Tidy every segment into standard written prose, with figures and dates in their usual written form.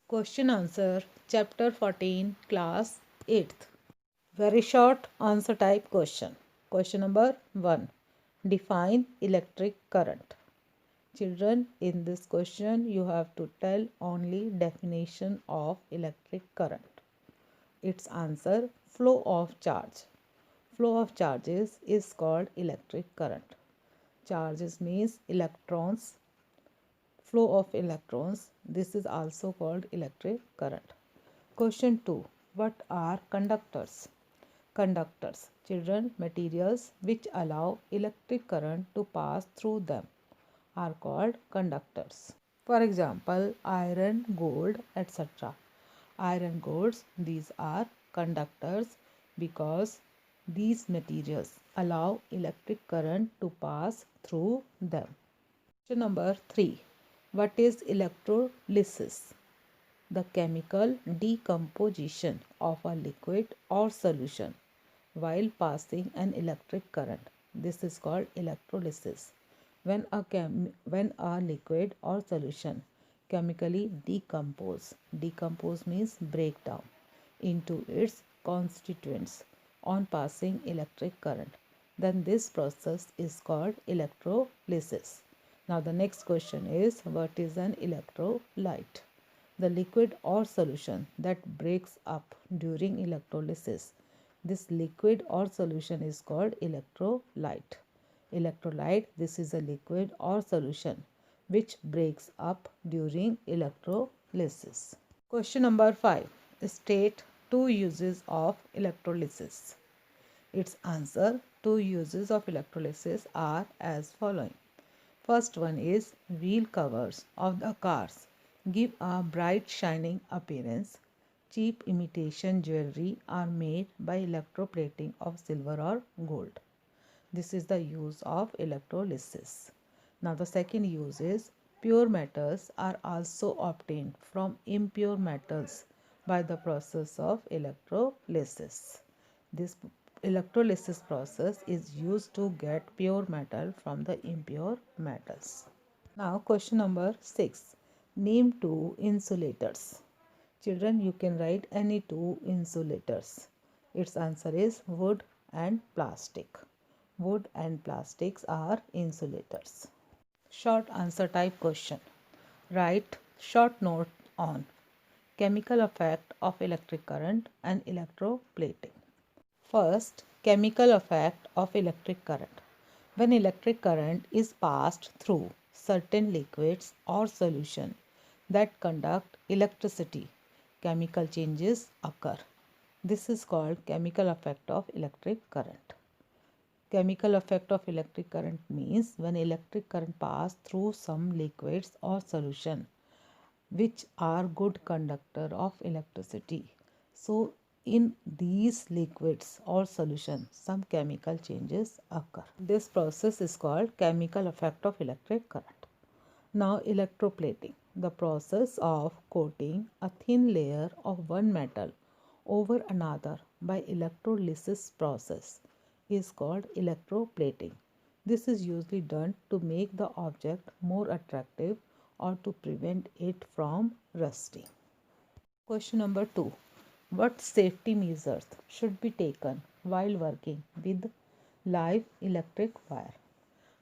Question answer, chapter 14, class 8th. Very short answer type question. Question number 1. Define electric current. Children, in this question you have to tell only definition of electric current. Its answer, flow of charge. Flow of charges is called electric current. Charges means electrons. Flow of electrons. This is also called electric current. Question 2. What are conductors? Conductors, children, materials which allow electric current to pass through them are called conductors. For example, iron, gold, etc. Iron, golds, these are conductors because these materials allow electric current to pass through them. Question number 3. What is electrolysis? The chemical decomposition of a liquid or solution while passing an electric current. This is called electrolysis. When a liquid or solution chemically decompose means break down into its constituents on passing electric current, then this process is called electrolysis. Now the next question is, what is an electrolyte? The liquid or solution that breaks up during electrolysis. This liquid or solution is called electrolyte. Electrolyte, this is a liquid or solution which breaks up during electrolysis. Question number 5. State two uses of electrolysis. Its answer, two uses of electrolysis are as following. First one is, wheel covers of the cars give a bright shining appearance. Cheap imitation jewelry are made by electroplating of silver or gold. This is the use of electrolysis. Now the second use is, pure metals are also obtained from impure metals by the process of electrolysis. This electrolysis process is used to get pure metal from the impure metals. Now question number 6. Name two insulators. Children, you can write any two insulators. Its answer is wood and plastic. Wood and plastics are insulators. Short answer type question. Write short note on chemical effect of electric current and electroplating. First, chemical effect of electric current. When electric current is passed through certain liquids or solution that conduct electricity, chemical changes occur. This is called chemical effect of electric current. Chemical effect of electric current means when electric current passes through some liquids or solution which are good conductor of electricity. So in these liquids or solutions, some chemical changes occur. This process is called chemical effect of electric current. Now electroplating, the process of coating a thin layer of one metal over another by electrolysis process is called electroplating. This is usually done to make the object more attractive or to prevent it from rusting. Question number 2. What safety measures should be taken while working with live electric wire?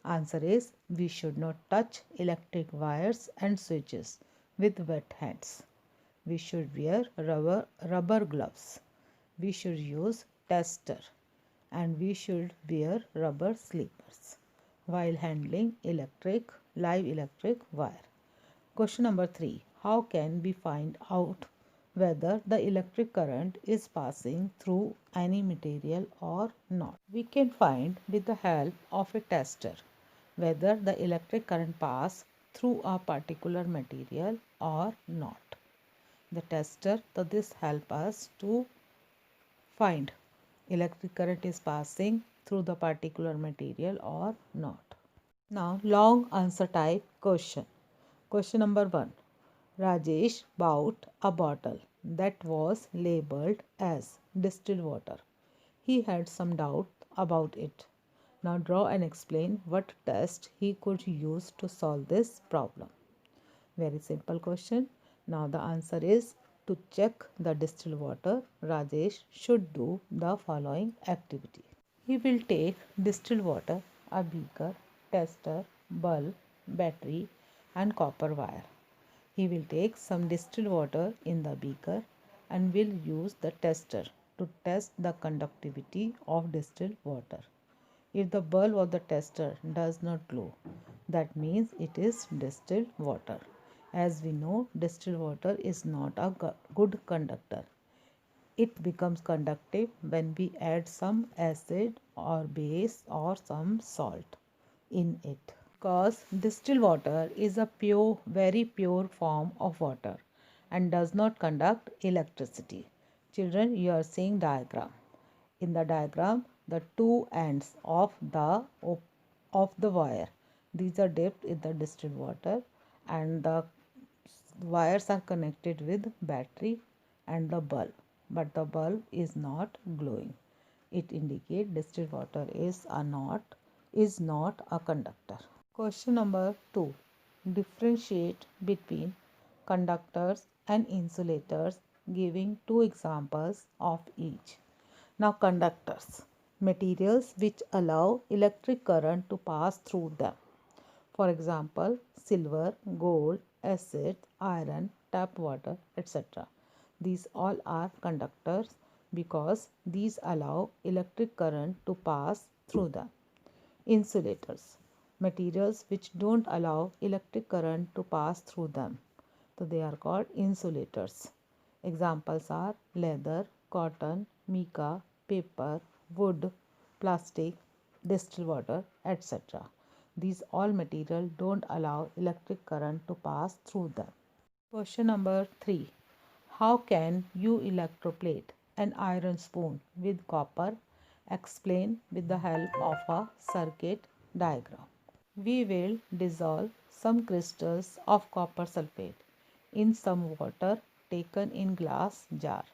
Answer is, we should not touch electric wires and switches with wet hands. We should wear rubber gloves. We should use tester and we should wear rubber slippers while handling live electric wire. Question number 3. How can we find out whether the electric current is passing through any material or not? We can find with the help of a tester whether the electric current passes through a particular material or not. The tester, so this helps us to find electric current is passing through the particular material or not. Now long answer type question. Question number 1. Rajesh bought a bottle that was labeled as distilled water. He had some doubt about it. Now draw and explain what test he could use to solve this problem. Very simple question. Now the answer is, to check the distilled water, Rajesh should do the following activity. He will take distilled water, a beaker, tester, bulb, battery and copper wire. He will take some distilled water in the beaker and will use the tester to test the conductivity of distilled water. If the bulb of the tester does not glow, that means it is distilled water. As we know, distilled water is not a good conductor. It becomes conductive when we add some acid or base or some salt in it. Because distilled water is a pure, very pure form of water and does not conduct electricity. Children, you are seeing diagram. In the diagram, the two ends of the wire, these are dipped in the distilled water, and the wires are connected with battery and the bulb, but the bulb is not glowing. It indicates distilled water is not a conductor. Question number 2. Differentiate between conductors and insulators, giving two examples of each. Now, conductors, materials which allow electric current to pass through them. For example, silver, gold, acid, iron, tap water, etc. These all are conductors because these allow electric current to pass through them. Insulators, materials which don't allow electric current to pass through them. So they are called insulators. Examples are leather, cotton, mica, paper, wood, plastic, distilled water, etc. These all materials don't allow electric current to pass through them. Question number 3. How can you electroplate an iron spoon with copper? Explain with the help of a circuit diagram. We will dissolve some crystals of copper sulfate in some water taken in glass jar.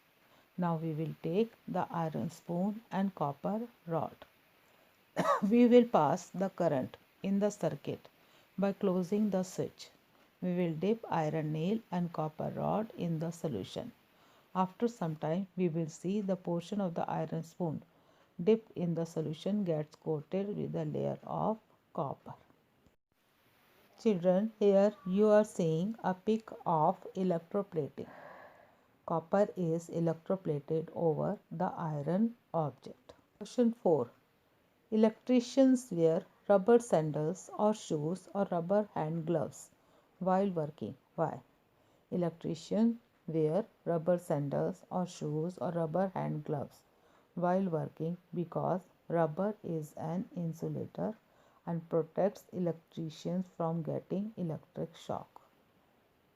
Now we will take the iron spoon and copper rod. We will pass the current in the circuit by closing the switch. We will dip iron nail and copper rod in the solution. After some time, we will see the portion of the iron spoon dipped in the solution gets coated with a layer of copper. Children, here you are seeing a pic of electroplating. Copper is electroplated over the iron object. Question 4. Electricians wear rubber sandals or shoes or rubber hand gloves while working. Why? Electricians wear rubber sandals or shoes or rubber hand gloves while working because rubber is an insulator and protects electricians from getting electric shock.